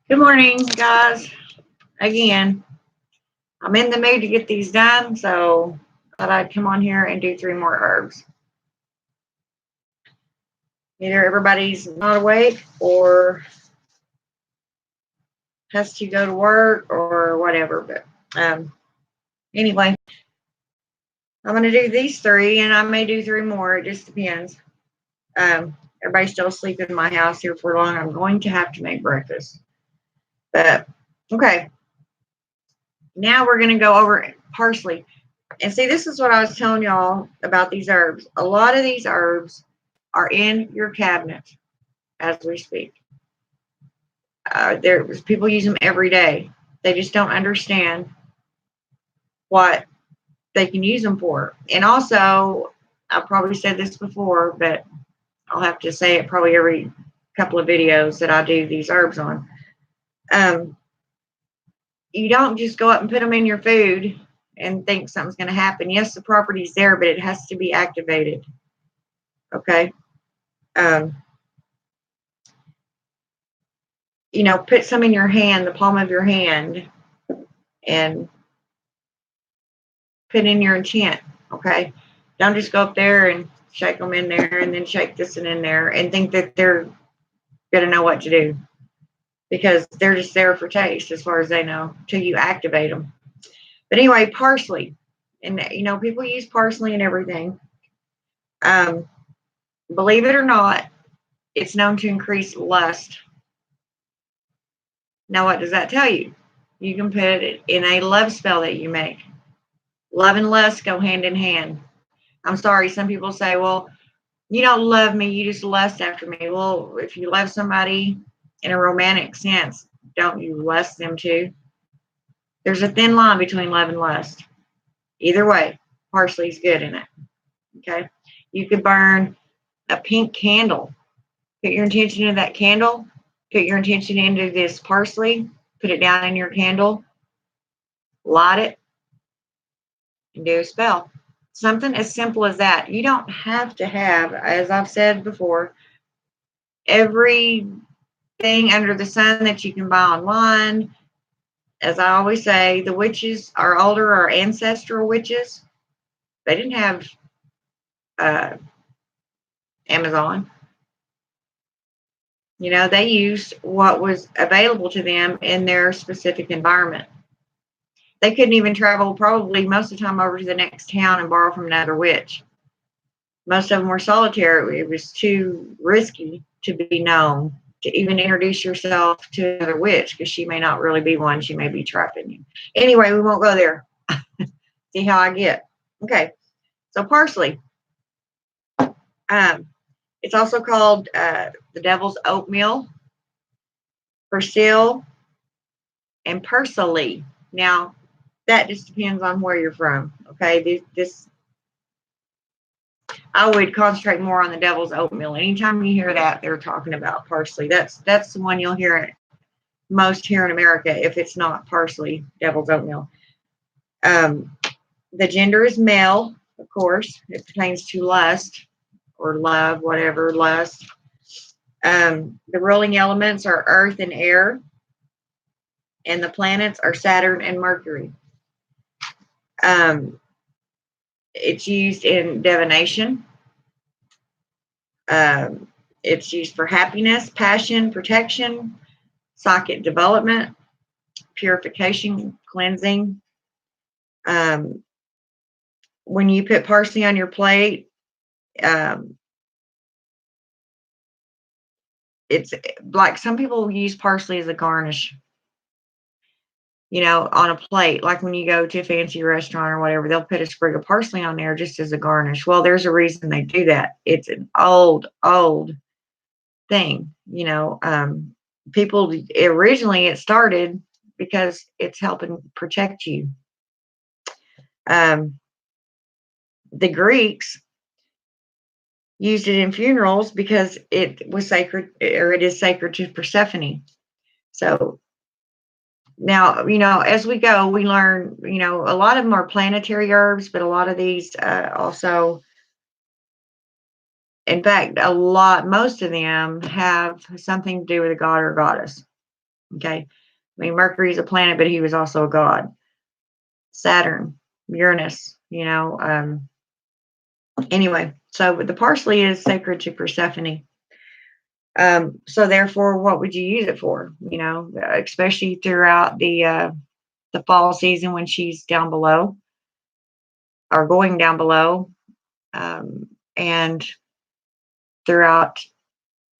Good morning, guys. Again, I'm in the mood to get these done, so I thought I'd come on here and do three more herbs. Either everybody's not awake or has to go to work or whatever. But anyway, I'm going to do these three, and I may do three more. It just depends. Everybody's still asleep in my house here for long. I'm going to have to make breakfast. But okay, now we're going to go over parsley. And see, this is what I was telling y'all about these herbs. A lot of these herbs are in your cabinet as we speak. There's people use them every day. They just don't understand what they can use them for. And also, I probably said this before, but I'll have to say it probably every couple of videos that I do these herbs on. You don't just go up and put them in your food and think something's going to happen. Yes, the property's there, but it has to be activated. Okay. Put some in your hand, the palm of your hand, and put in your enchant. Okay. Don't just go up there and shake them in there and then shake this and in there and think that they're going to know what to do, because they're just there for taste as far as they know till you activate them. But anyway, parsley. And, people use parsley and everything. Believe it or not, it's known to increase lust. Now, what does that tell you? You can put it in a love spell that you make. Love and lust go hand in hand. I'm sorry, some people say, well, you don't love me, you just lust after me. Well, if you love somebody in a romantic sense, don't you lust them too? There's a thin line between love and lust. Either way, parsley's good in it. Okay? You could burn a pink candle. Put your intention into that candle. Put your intention into this parsley. Put it down in your candle. Light it. And do a spell. Something as simple as that. You don't have to have, as I've said before, everything under the sun that you can buy online. As I always say, the witches, our older, our ancestral witches, they didn't have Amazon. They used what was available to them in their specific environment. They couldn't even travel probably most of the time over to the next town and borrow from another witch. Most of them were solitary. It was too risky to be known, to even introduce yourself to another witch, because she may not really be one. She may be trapping you. Anyway, we won't go there. See how I get. Okay, so parsley. It's also called the devil's oatmeal, persil, and parsley. Now, that just depends on where you're from. Okay, this I would concentrate more on the devil's oatmeal. Anytime you hear that, they're talking about parsley. That's the one you'll hear most here in America. If it's not parsley, devil's oatmeal. The gender is male, of course. It pertains to lust or love, whatever, lust. The ruling elements are earth and air, and the planets are Saturn and Mercury. It's used in divination. It's used for happiness, passion, protection, psychic development, purification, cleansing. When you put parsley on your plate, it's like some people use parsley as a garnish, on a plate. Like when you go to a fancy restaurant or whatever, they'll put a sprig of parsley on there just as a garnish. Well, there's a reason they do that. It's an old thing. People originally, it started because it's helping protect you. The Greeks used it in funerals because it was sacred, or it is sacred to Persephone. So now, as we go, we learn, a lot of them are planetary herbs, but a lot of these also, in fact, most of them have something to do with a god or goddess. Okay. I mean, Mercury's a planet, but he was also a god. Saturn, Uranus, anyway, so the parsley is sacred to Persephone. So therefore, what would you use it for? Especially throughout the fall season when she's down below or going down below, and throughout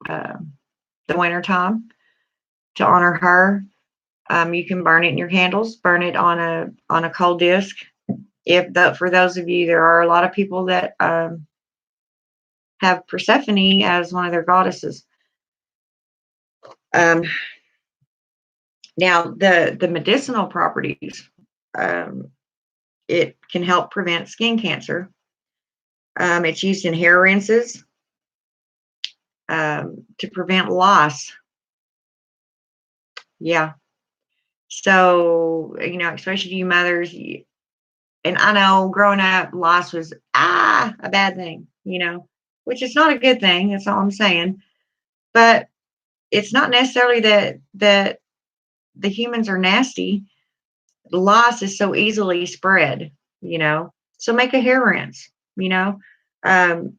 uh, the winter time to honor her. You can burn it in your candles, burn it on a cold disc. For those of you, there are a lot of people that have Persephone as one of their goddesses. Um, Now, the medicinal properties, um, it can help prevent skin cancer. It's used in hair rinses to prevent loss. Yeah. So, especially you mothers, and I know growing up, loss was a bad thing, which is not a good thing. That's all I'm saying. But it's not necessarily that the humans are nasty. Loss is so you spread, so make a hair rinse, um,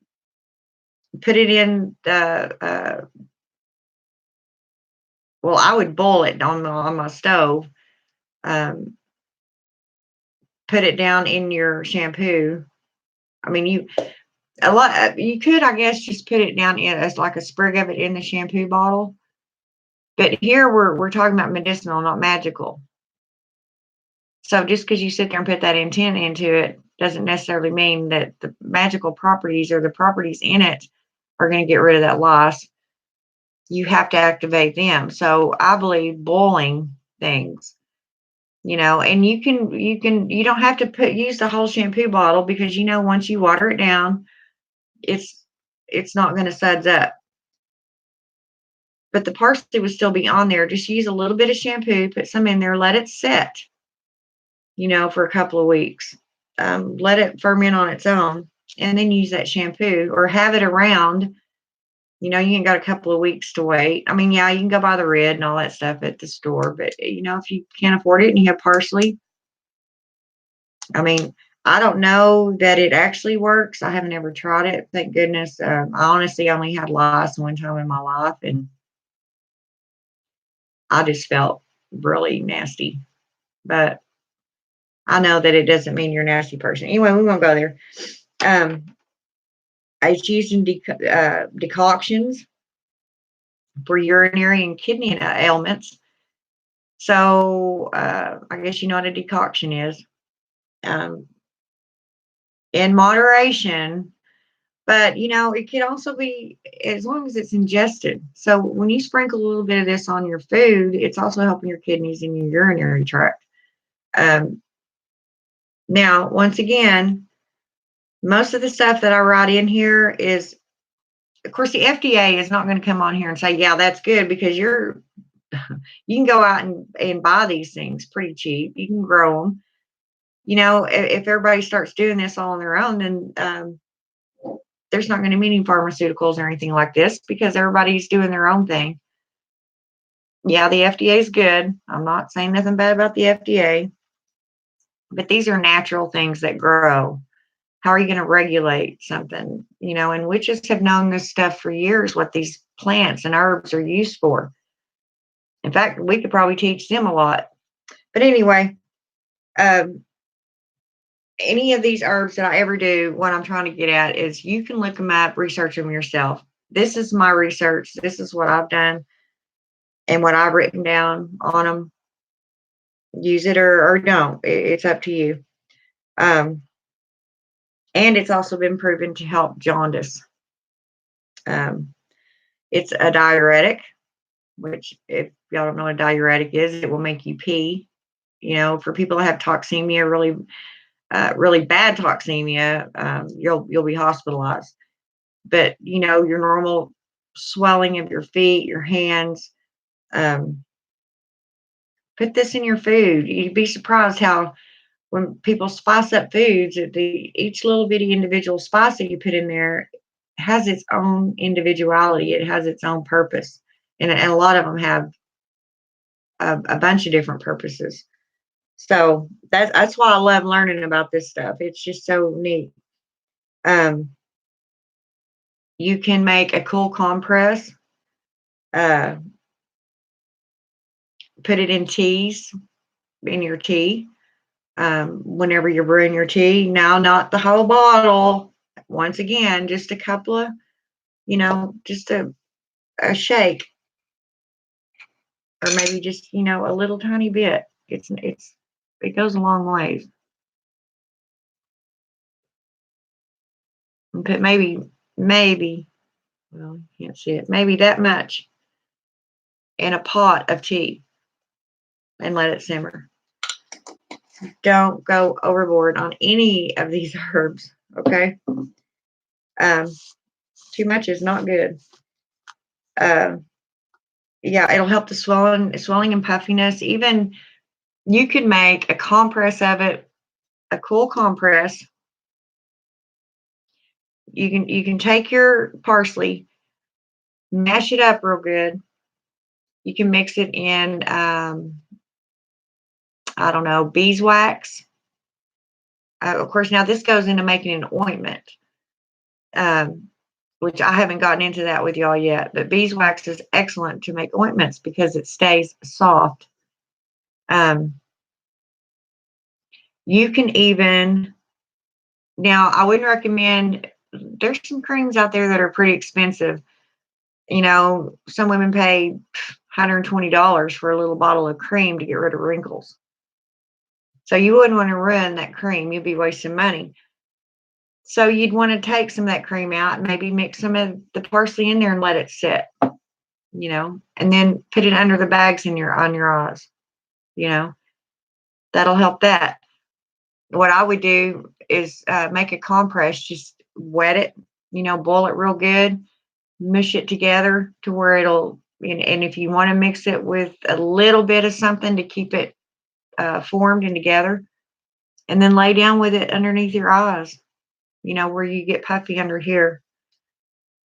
put it in the, well, I would boil it on my stove, um, put it down in your shampoo. I mean, you could, I guess, just put it down in as like a sprig of it in the shampoo bottle. But here we're talking about medicinal, not magical. So just because you sit there and put that intent into it doesn't necessarily mean that the magical properties or the properties in it are going to get rid of that loss. You have to activate them. So I believe boiling things, and you don't have to use the whole shampoo bottle because once you water it down, it's not going to suds up. But the parsley would still be on there. Just use a little bit of shampoo, put some in there, let it set, for a couple of weeks. Let it ferment on its own, and then use that shampoo or have it around. You ain't got a couple of weeks to wait. I mean, yeah, you can go buy the red and all that stuff at the store, but if you can't afford it and you have parsley, I mean, I don't know that it actually works. I haven't ever tried it. Thank goodness. I honestly only had lice one time in my life, and I just felt really nasty. But I know that it doesn't mean you're a nasty person. Anyway, we won't go there. It's used in decoctions for urinary and kidney ailments. So I guess you know what a decoction is. In moderation, but it could also be as long as it's ingested. So when you sprinkle a little bit of this on your food, it's also helping your kidneys and your urinary tract. Now, once again, most of the stuff that I write in here is, of course, the FDA is not going to come on here and say, yeah, that's good, because you can go out and buy these things pretty cheap. You can grow them. If everybody starts doing this all on their own, then there's not going to be any pharmaceuticals or anything like this because everybody's doing their own thing. Yeah, the FDA is good. I'm not saying nothing bad about the FDA, but these are natural things that grow. How are you going to regulate something? And witches have known this stuff for years, what these plants and herbs are used for. In fact, we could probably teach them a lot. But anyway, any of these herbs that I ever do, what I'm trying to get at is you can look them up, research them yourself. This is my research. This is what I've done and what I've written down on them. Use it or don't. It's up to you. And it's also been proven to help jaundice. It's a diuretic, which if y'all don't know what a diuretic is, it will make you pee. For people that have toxemia, really bad toxemia, you'll be hospitalized. But your normal swelling of your feet, your hands, put this in your food. You'd be surprised how when people spice up foods, each little bitty individual spice that you put in there has its own individuality. It has its own purpose, and a lot of them have a bunch of different purposes. So that's why I love learning about this stuff. It's just so neat. Um, you can make a cool compress, uh, put it in teas in your tea. Whenever you're brewing your tea, now not the whole bottle. Once again, just a couple of, just a shake, or maybe just a little tiny bit. It goes a long ways. And put maybe, well, you can't see it, maybe that much in a pot of tea and let it simmer. Don't go overboard on any of these herbs, okay? Too much is not good. Yeah, it'll help the swelling and puffiness. Even you could make a compress of it, a cool compress. You can take your parsley, mash it up real good. You can mix it in, I don't know, beeswax. Of course, now this goes into making an ointment, um, which I haven't gotten into that with y'all yet. But beeswax is excellent to make ointments because it stays soft. You can even, now I wouldn't recommend, there's some creams out there that are pretty expensive. Some women pay $120 for a little bottle of cream to get rid of wrinkles. So you wouldn't want to ruin that cream. You'd be wasting money. So you'd want to take some of that cream out and maybe mix some of the parsley in there and let it sit, and then put it under the bags on your eyes. That'll help that. What I would do is make a compress, just wet it, boil it real good, mush it together to where it'll, and if you want to mix it with a little bit of something to keep it formed and together, and then lay down with it underneath your eyes, where you get puffy under here,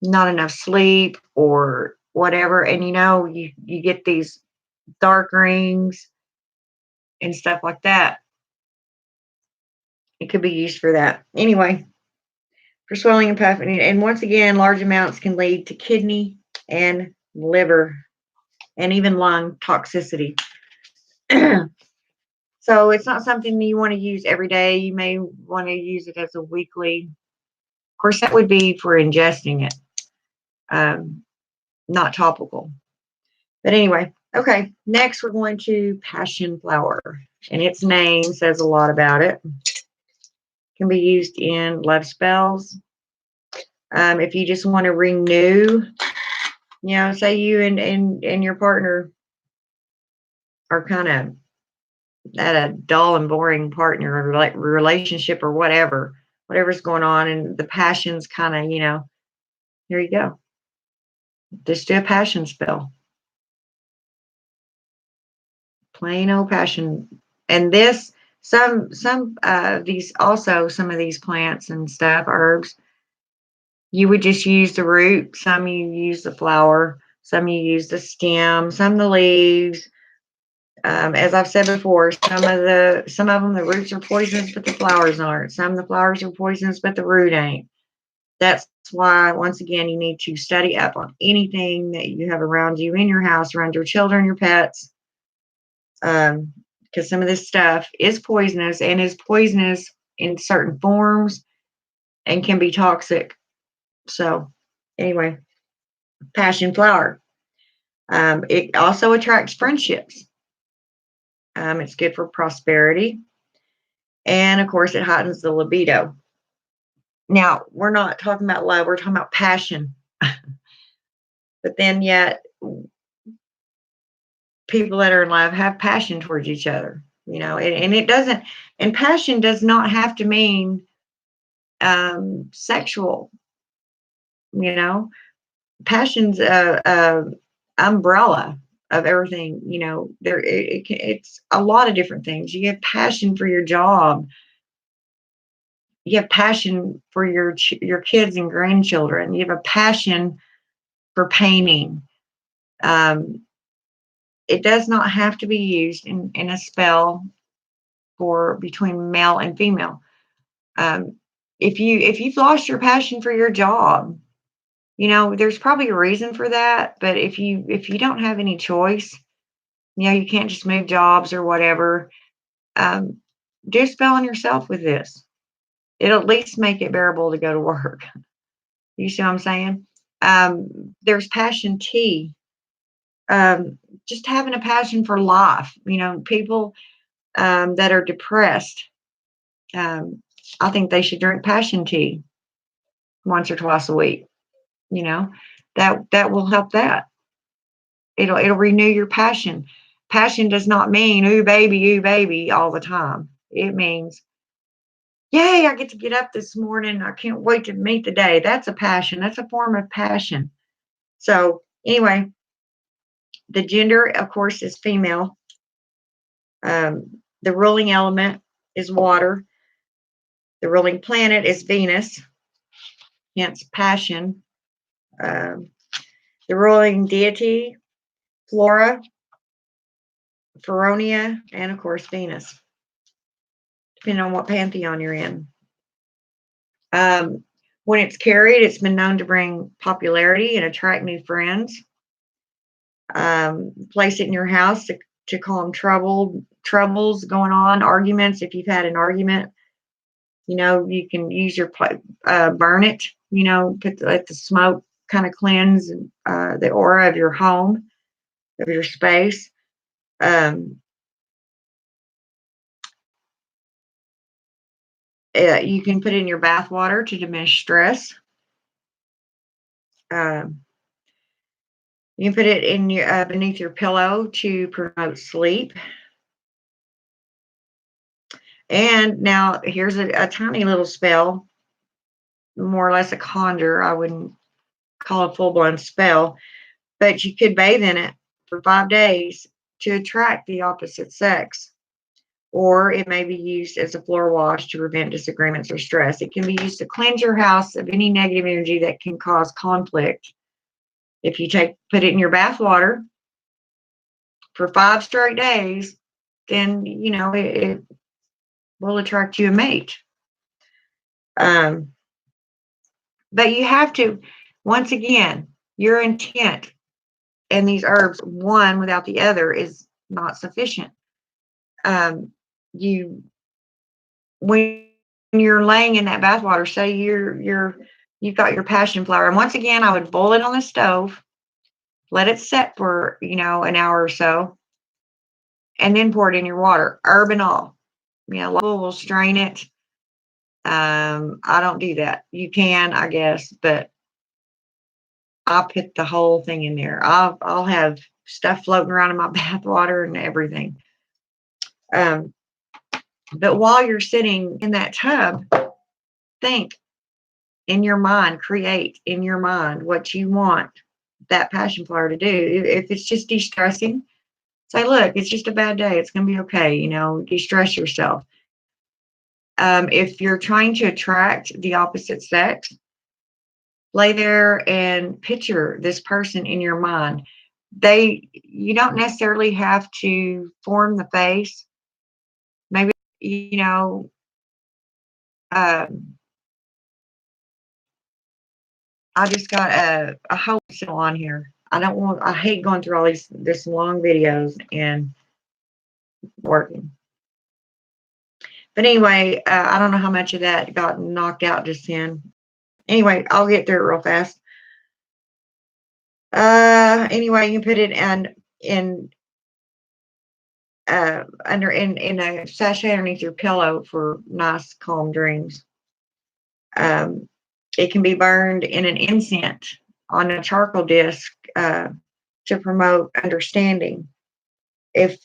not enough sleep or whatever. And, you get these dark rings and stuff like that. It could be used for that. Anyway, for swelling and puffing. And once again, large amounts can lead to kidney and liver and even lung toxicity. So it's not something you want to use every day. You may want to use it as a weekly. Of course, that would be for ingesting it, not topical. But anyway, okay. Next, we're going to passion flower, and its name says a lot about it. Can be used in love spells. If you just want to renew, say you and your partner are kind of at a dull and boring partner or like relationship or whatever's going on, and the passion's kind of, here you go. Just do a passion spell. Plain old passion. And this, some of these plants and stuff, herbs, you would just use the root. Some you use the flower. Some you use the stem. Some the leaves. As I've said before, some of them, the roots are poisonous, but the flowers aren't. Some of the flowers are poisonous, but the root ain't. That's why, once again, you need to study up on anything that you have around you, in your house, around your children, your pets, because some of this stuff is poisonous and is poisonous in certain forms and can be toxic. So, anyway, passion flower. It also attracts friendships. It's good for prosperity. And of course, it heightens the libido. Now, we're not talking about love, we're talking about passion. But then, yet, people that are in love have passion towards each other, and it doesn't, and passion does not have to mean sexual, passion's a umbrella of everything, it's a lot of different things. You have passion for your job. You have passion for your kids and grandchildren. You have a passion for painting. it does not have to be used in a spell for between male and female. Um, if you've lost your passion for your job, there's probably a reason for that. But if you don't have any choice, you can't just move jobs or whatever. Do a spell on yourself with this. It'll at least make it bearable to go to work. You see what I'm saying? There's passion tea. Just having a passion for life. People that are depressed. I think they should drink passion tea once or twice a week. You know, that will help that. It'll renew your passion. Passion does not mean ooh baby all the time. It means, yay, I get to get up this morning. I can't wait to meet the day. That's a passion. That's a form of passion. So anyway, the gender, of course, is female. The ruling element is water. The ruling planet is Venus, hence passion. Um, the ruling deity, Flora, Feronia, and of course Venus, depending on what pantheon you're in. When it's carried, it's been known to bring popularity and attract new friends. Place it in your house to calm troubles going on, arguments. If you've had an argument, you can use your burn it. Let the smoke kind of cleanse the aura of your home, of your space. You can put it in your bath water to diminish stress. You can put it in your beneath your pillow to promote sleep. And now here's a tiny little spell, more or less a conjure. I wouldn't call it a full-blown spell, but you could bathe in it for 5 days to attract the opposite sex. Or it may be used as a floor wash to prevent disagreements or stress. It can be used to cleanse your house of any negative energy that can cause conflict. If you put it in your bath water for 5 straight days, then it will attract you a mate. But you have to, once again, your intent and these herbs, one without the other is not sufficient. When you're laying in that bath water, say you've got your passion flower, and once again, I would boil it on the stove, let it set for an hour or so, and then pour it in your water, herb and all. We'll strain it. I don't do that. You can, I guess, but I'll put the whole thing in there. I'll have stuff floating around in my bath water and everything. But while you're sitting in that tub, think in your mind, create in your mind what you want that passion flower to do. If it's just de-stressing, say, look, it's just a bad day. It's going to be okay. De-stress yourself. If you're trying to attract the opposite sex, lay there and picture this person in your mind. You don't necessarily have to form the face. Maybe, I just got a whole still on here. I hate going through all this long videos and working. But anyway, I don't know how much of that got knocked out just then. Anyway, I'll get through it real fast. Anyway, you can put it in a sachet underneath your pillow for nice calm dreams. It can be burned in an incense on a charcoal disc to promote understanding. If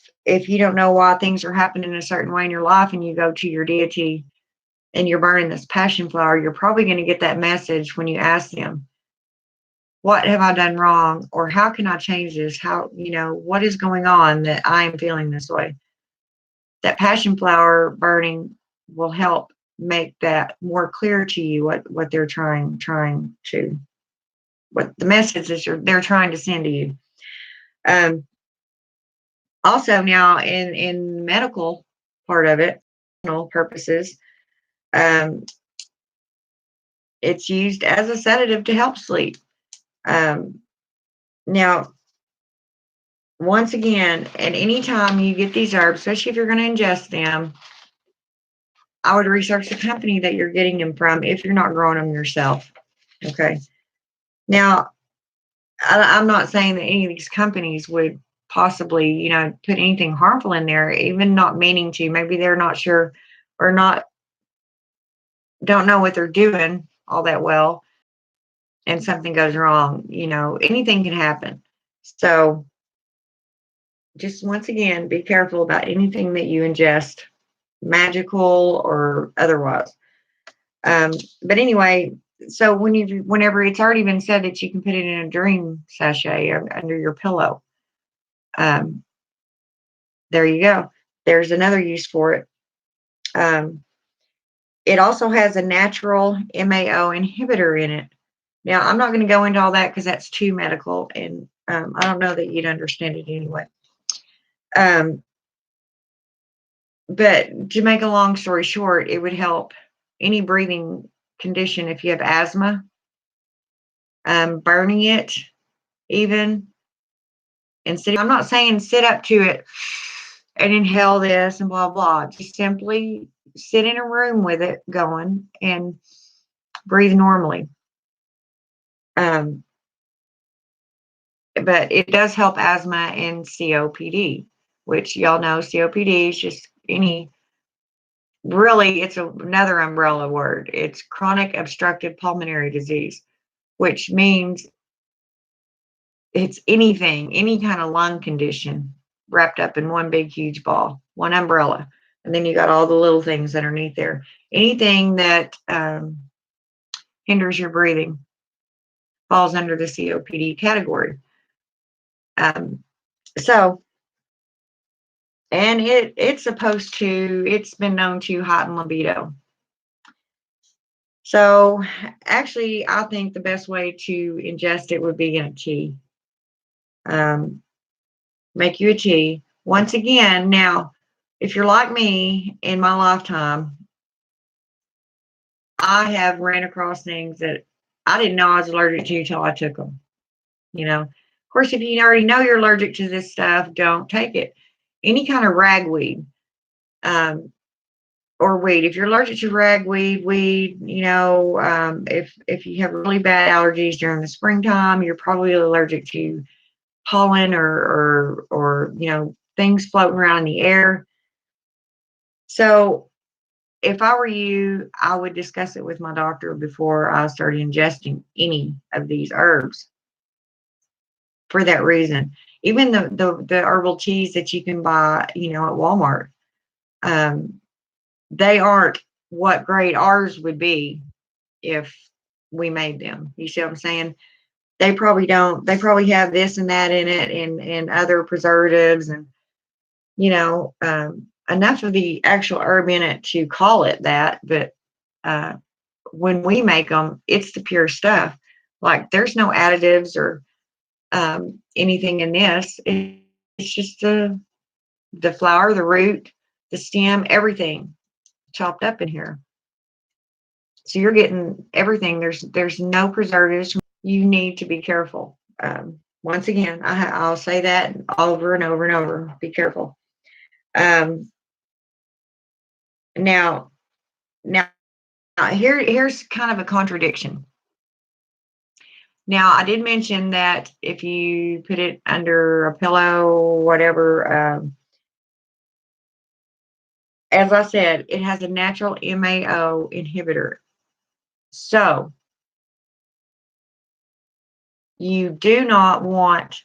you don't know why things are happening in a certain way in your life and you go to your deity and you're burning this passion flower, you're probably going to get that message when you ask them, what have I done wrong? Or how can I change this? What is going on that I am feeling this way? That passion flower burning will help make that more clear to you, what they're trying to, what the message is they're trying to send to you. Also now in medical part of it, medicinal purposes, um, it's used as a sedative to help sleep. Um, now, once again, at any time you get these herbs, especially if you're going to ingest them, I would research the company that you're getting them from if you're not growing them yourself. Okay. Now, I'm not saying that any of these companies would possibly, put anything harmful in there, even not meaning to. Maybe they're not sure or don't know what they're doing all that well, and something goes wrong. Anything can happen. So, just once again, be careful about anything that you ingest, magical or otherwise. Um, but anyway, so whenever it's already been said that you can put it in a dream sachet under your pillow, um, there you go. There's another use for it. Um, it also has a natural MAO inhibitor in it. Now, I'm not going to go into all that because that's too medical, and I don't know that you'd understand it anyway. But to make a long story short, it would help any breathing condition if you have asthma, burning it, even. And I'm not saying sit up to it and inhale this and blah, blah. Just simply sit in a room with it going and breathe normally. But it does help asthma and COPD, which y'all know COPD is just really, it's another umbrella word. It's chronic obstructive pulmonary disease, which means it's anything, any kind of lung condition wrapped up in one big, huge ball, one umbrella. And then you got all the little things underneath there. Anything that hinders your breathing falls under the COPD category. So, and it's been known to heighten libido. So, actually, I think the best way to ingest it would be in a tea. Make you a tea. Once again, now, if you're like me in my lifetime, I have ran across things that I didn't know I was allergic to until I took them. Of course, if you already know you're allergic to this stuff, don't take it. Any kind of ragweed, or weed. If you're allergic to ragweed, weed, if you have really bad allergies during the springtime, you're probably allergic to pollen or things floating around in the air. So if I were you, I would discuss it with my doctor before I started ingesting any of these herbs for that reason. Even the herbal teas that you can buy, at Walmart, they aren't what grade ours would be if we made them. You see what I'm saying? They probably don't. They probably have this and that in it and other preservatives and, enough of the actual herb in it to call it that. But when we make them, it's the pure stuff. Like there's no additives or anything in this. It's just the flower, the root, the stem, everything chopped up in here. So you're getting everything. There's no preservatives. You need to be careful. Once again, I'll say that over and over and over. Be careful. Now here's kind of a contradiction. Now, I did mention that if you put it under a pillow, whatever, as I said, it has a natural MAO inhibitor. So you do not want,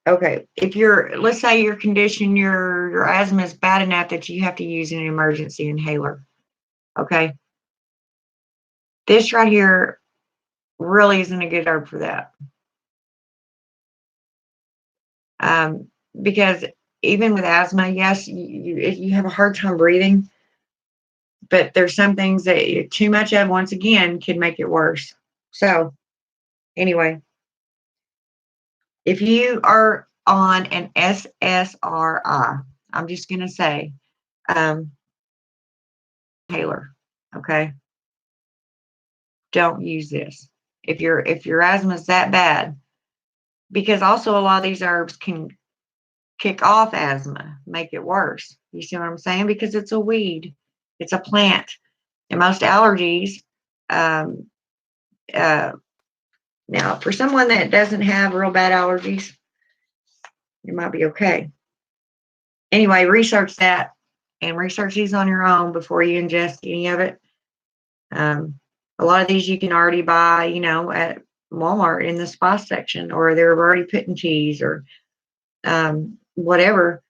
okay, if let's say your condition, your asthma is bad enough that you have to use an emergency inhaler. Okay. This right here really isn't a good herb for that. Because even with asthma, yes, you have a hard time breathing, but there's some things that too much of, once again, can make it worse. So anyway, If you are on an SSRI, I'm just going to say, inhaler, okay? Don't use this. If your asthma is that bad, because also a lot of these herbs can kick off asthma, make it worse. You see what I'm saying? Because it's a weed, it's a plant. And most allergies, um, uh, now for someone that doesn't have real bad allergies, it might be okay. Anyway, research that and research these on your own before you ingest any of it. A lot of these you can already buy, at Walmart in the spice section, or they're already put in teas or whatever.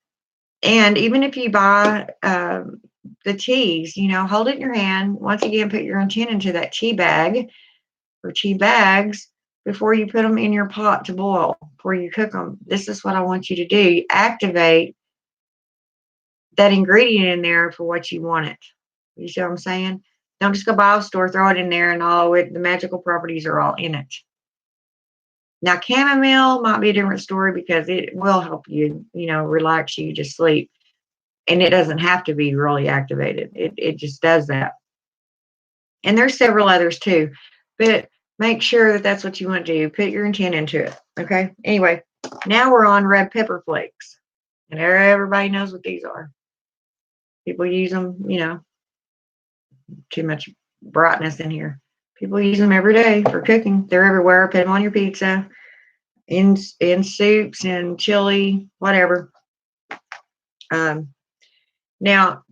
And even if you buy the teas, hold it in your hand. Once again, put your intent into that tea bag or tea bags before you put them in your pot to boil, before you cook them. This is what I want you to do. Activate that ingredient in there for what you want it. You see what I'm saying? Don't just go buy a store, throw it in there, and the magical properties are all in it. Now, chamomile might be a different story because it will help you, relax you to sleep. And it doesn't have to be really activated. It just does that. And there's several others too. But make sure that that's what you want to do. Put your intent into it. Okay? Anyway, now we're on red pepper flakes. And everybody knows what these are. People use them, too much brightness in here. People use them every day for cooking. They're everywhere. Put them on your pizza, in soups, in chili, whatever. Now,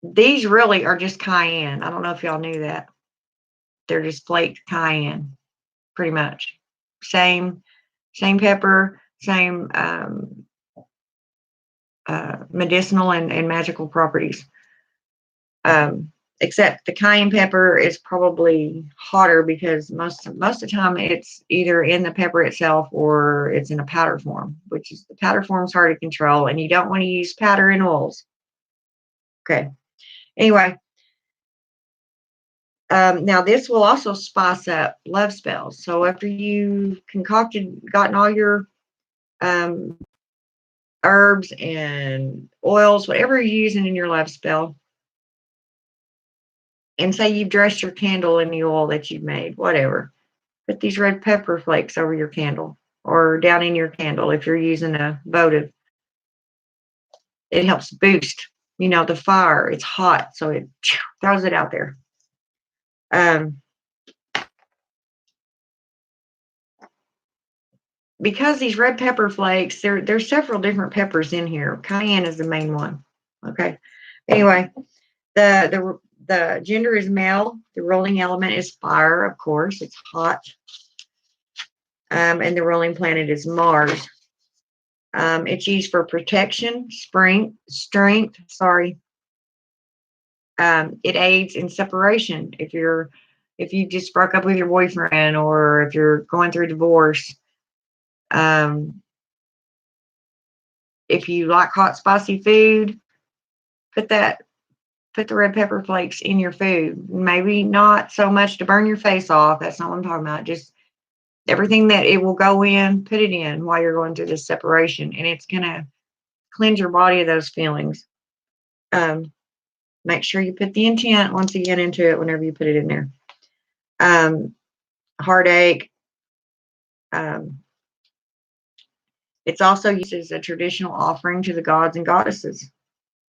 these really are just cayenne. I don't know if y'all knew that. They're just flaked cayenne, pretty much. Same pepper, same medicinal and magical properties. Except the cayenne pepper is probably hotter because most of the time it's either in the pepper itself or it's in a powder form, which is the powder form is hard to control, and you don't want to use powder in oils. Okay. Anyway, now this will also spice up love spells. So after you've gotten all your herbs and oils, whatever you're using in your love spell, and say you've dressed your candle in the oil that you've made, whatever, put these red pepper flakes over your candle or down in your candle if you're using a votive. It helps boost, the fire. It's hot, so it throws it out there. Because these red pepper flakes, there's several different peppers in here. Cayenne is the main one. Okay. Anyway, the gender is male. The ruling element is fire, of course. It's hot. And the ruling planet is Mars. It's used for protection, strength. Sorry. It aids in separation. If you just broke up with your boyfriend, or if you're going through divorce. If you like hot, spicy food, put the red pepper flakes in your food. Maybe not so much to burn your face off. That's not what I'm talking about. Just everything that it will go in, put it in while you're going through this separation. And it's going to cleanse your body of those feelings. Make sure you put the intent once again into it whenever you put it in there. Heartache. It's also used as a traditional offering to the gods and goddesses.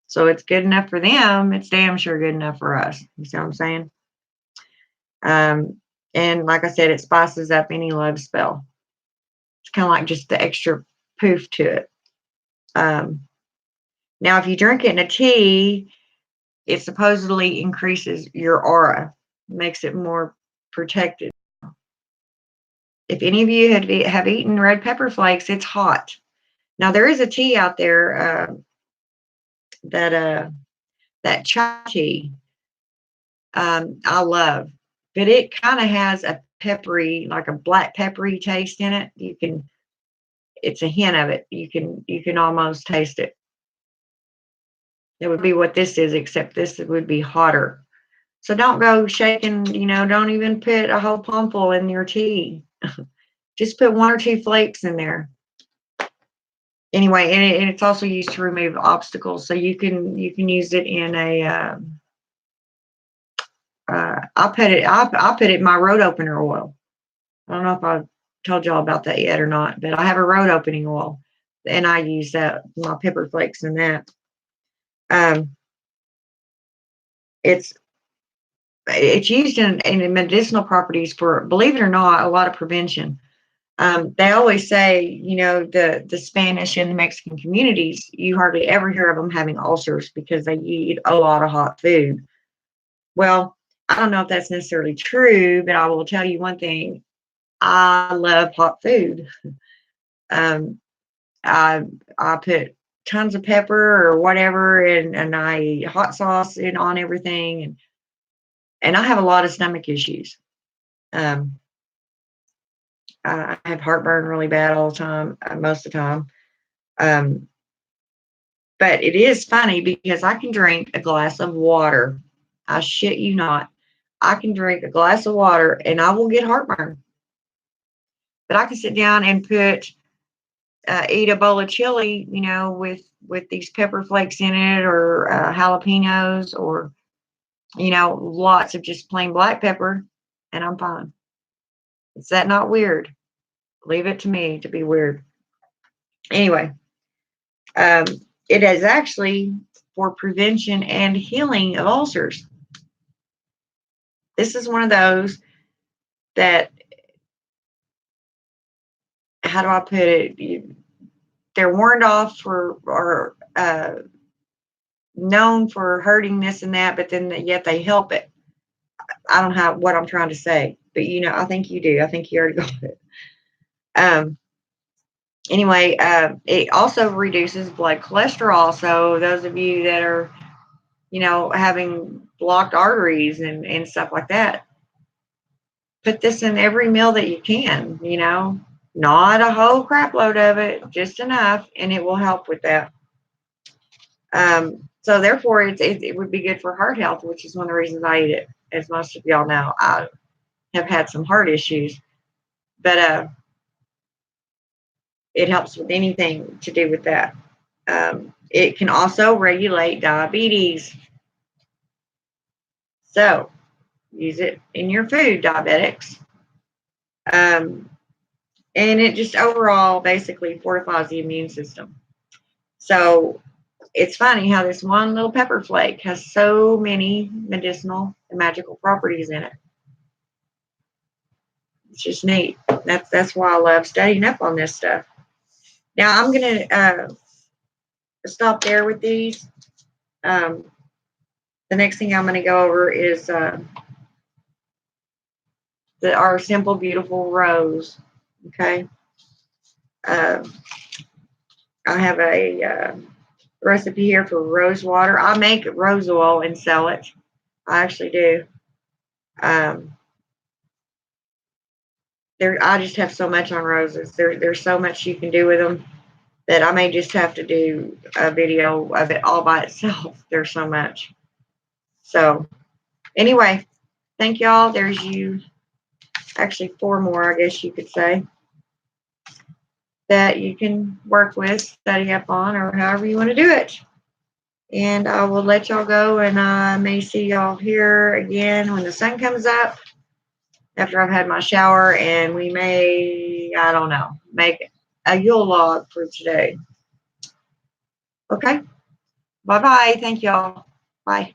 So it's good enough for them. It's damn sure good enough for us. You see what I'm saying? And like I said, it spices up any love spell. It's kind of like just the extra poof to it. Now, if you drink it in a tea, it supposedly increases your aura, makes it more protected. If any of you have eaten red pepper flakes, it's hot. Now, there is a tea out there that chai tea I love, but it kind of has a peppery, like a black peppery taste in it. It's a hint of it. You can almost taste it. It would be what this is, except this would be hotter. So don't go shaking, don't even put a whole palmful in your tea. Just put 1 or 2 flakes in there. Anyway, and it's also used to remove obstacles. So you can use it in a. I'll put it in my road opener oil. I don't know if I've told y'all about that yet or not, but I have a road opening oil, and I use that my pepper flakes in that. It's used in medicinal properties for, believe it or not, a lot of prevention. They always say, you know, the Spanish and the Mexican communities, you hardly ever hear of them having ulcers because they eat a lot of hot food. Well, I don't know if that's necessarily true, but I will tell you one thing. I love hot food. I put tons of pepper or whatever, and I eat hot sauce on everything, and I have a lot of stomach issues. I have heartburn really bad all the time, most of the time. But it is funny because I can drink a glass of water. I shit you not. I can drink a glass of water and I will get heartburn. But I can sit down and eat a bowl of chili, you know, with these pepper flakes in it, or jalapenos, or, you know, lots of just plain black pepper, and I'm fine. Is that not weird? Leave it to me to be weird. Anyway, it is actually for prevention and healing of ulcers. This is one of those that, how do I put it? They're warned off or known for hurting this and that, but then yet they help it. I don't know what I'm trying to say, but you know, I think you do. I think you already got it. Anyway, it also reduces blood cholesterol. So those of you that are, you know, having blocked arteries and stuff like that, put this in every meal that you can, you know, not a whole crap load of it, just enough, and it will help with that. So therefore, it would be good for heart health, which is one of the reasons I eat it. As most of y'all know, I have had some heart issues, but it helps with anything to do with that. It can also regulate diabetes. So use it in your food, diabetics. And it just overall basically fortifies the immune system. So it's funny how this one little pepper flake has so many medicinal and magical properties in it. It's just neat. That's why I love studying up on this stuff. Now I'm gonna stop there with these. The next thing I'm gonna go over is our simple, beautiful rose. Okay. I have a recipe here for rose water. I make rose oil and sell it. I actually do. I just have so much on roses. There's so much you can do with them that I may just have to do a video of it all by itself. There's so much. So anyway, thank y'all. There's actually 4 more, I guess you could say, that you can work with, study up on, or however you want to do it. And I will let y'all go, and I may see y'all here again when the sun comes up after I've had my shower, and we may, I don't know, make a Yule log for today. Okay. Bye-bye. Thank y'all. Bye.